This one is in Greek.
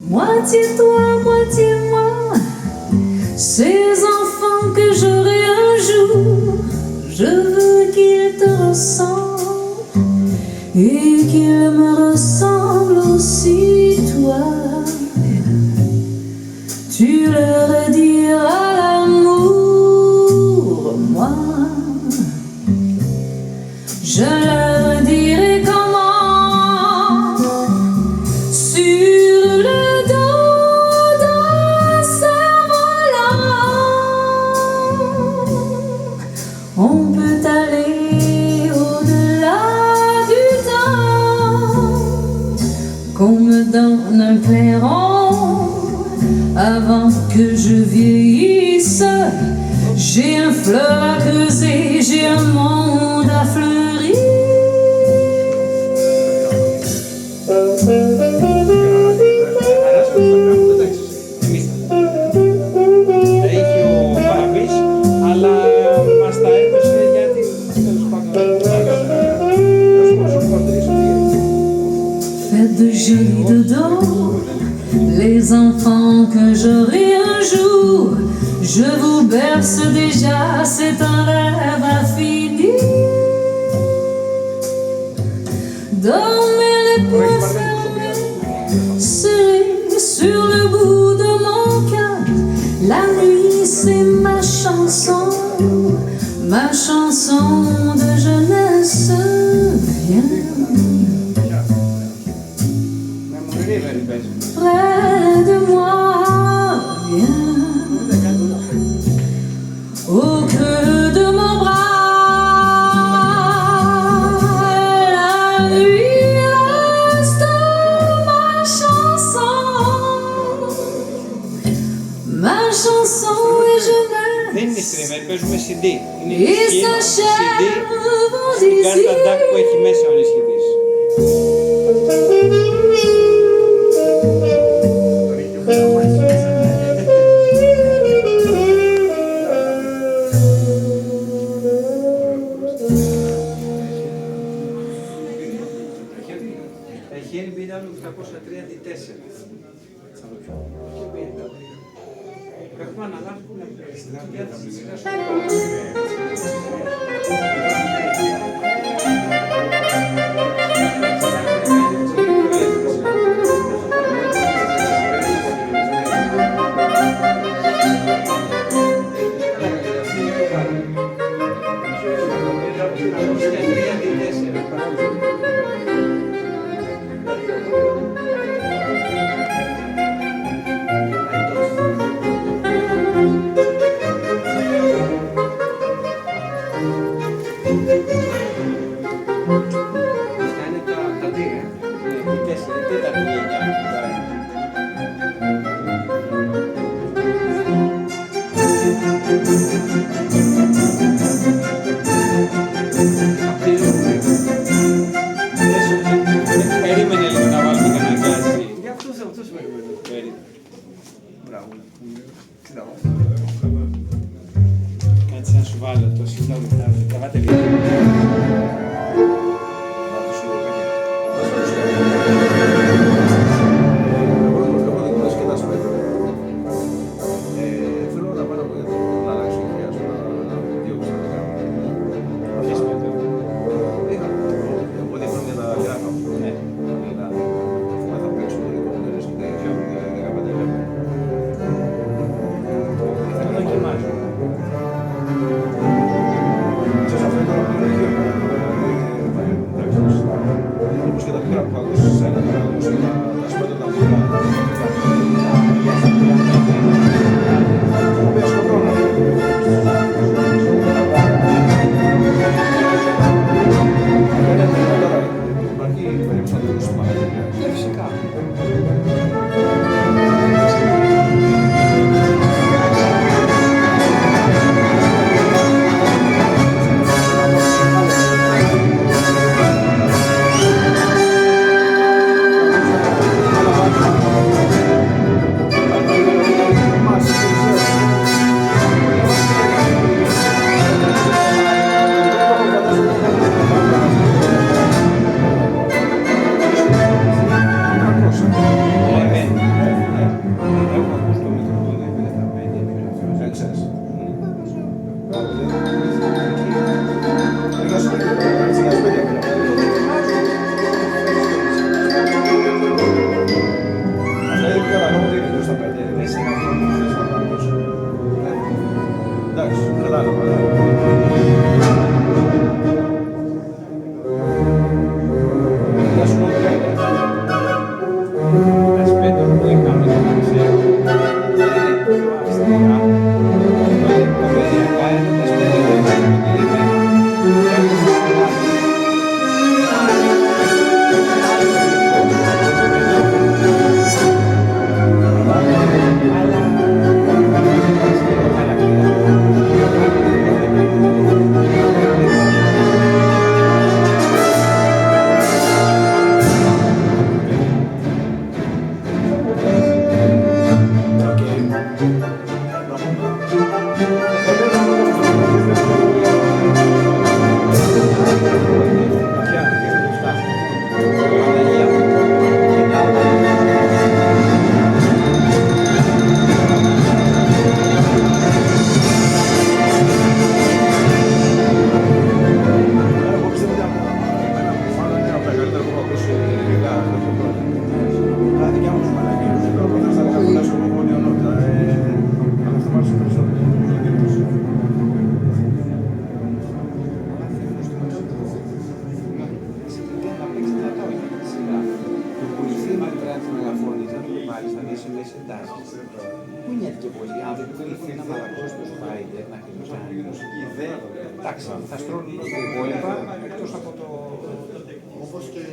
Moitié toi, moitié moi, ces enfants que j'aurai un jour, je veux qu'ils te ressemblent et qu'ils me ressemblent aussi toi. Tu leur diras l'amour, moi je leur dirai comment sur le dos d'un cerf-volant on peut aller au-delà du temps, qu'on me donne un clairon avant que je vieillisse. J'ai un fleuve à creuser, j'ai un monde à fleurir. Έχει ο Μπαρμπής, αλλά μας τα έδωσε γιατί τέλος πάντων Faites de jolis dodos, les enfants que j'aurai un jour. Je vous berce déjà, c'est un rêve infini. Dormez les poings fermés, serrés sur le bout de mon cœur. La nuit c'est ma chanson de jeunesse. Viens près de moi, viens au creux de mon bras. La nuit reste ma chanson et je Δεν είναι naisse. streamer, παίζουμε CD. Είναι Et σχήμα CD s'achève vos στην κάρτα DAC που έχει μέσα ο ενισχυτής. Έχει NBW 803D4. Έχουμε αναλάβει που είναι στην καρδιά της φυσικάς. Περίμενε λίγο να βάλουμε και να αγκάζει. Για αυτός περιμένω. Μπράβο. Κάτσε να σου βάλω το συγγνώμη, θα τραβάτε λίγο. Θέλω να πάω να αλλάξω ιδέα σου, να διώξω να κάνω. Ποιος με το. Οπότε έχω μια γράφα μου. Ναι. Θα παίξω λίγο το τέλος και 15 λεπτά. Θα δοκιμάζω. Σας αυτό είναι το σε ένα χρόνο. Εντάξει, κατάλαβα. Γεια σου, Νότια. Τα σπέντε που έκαμε το μεσαίο, είναι πιο αυστηρά. Τα παιδιακά είναι τα σπέντε που έκαμε το τηλεμένα. Εγώ πιστεύω ότι μάλλον είναι από τα καλύτερα που έχω ακούσει ελληνικά αυτό το πρώτο. Τα δικιά μου τους μαλακίες. Τώρα που θα στα λέγα πολλά σου έχω νεονότητα. Αλλά αυτό μ' άρεσε περισσότερο. Πού νιώθηκε πολύ, αν δεν κληθεί να μαλακώσει το Spider, να κλείσει εντάξει, θα στρώνουν όλα τα υπόλοιπα, εκτός από το... Όπως και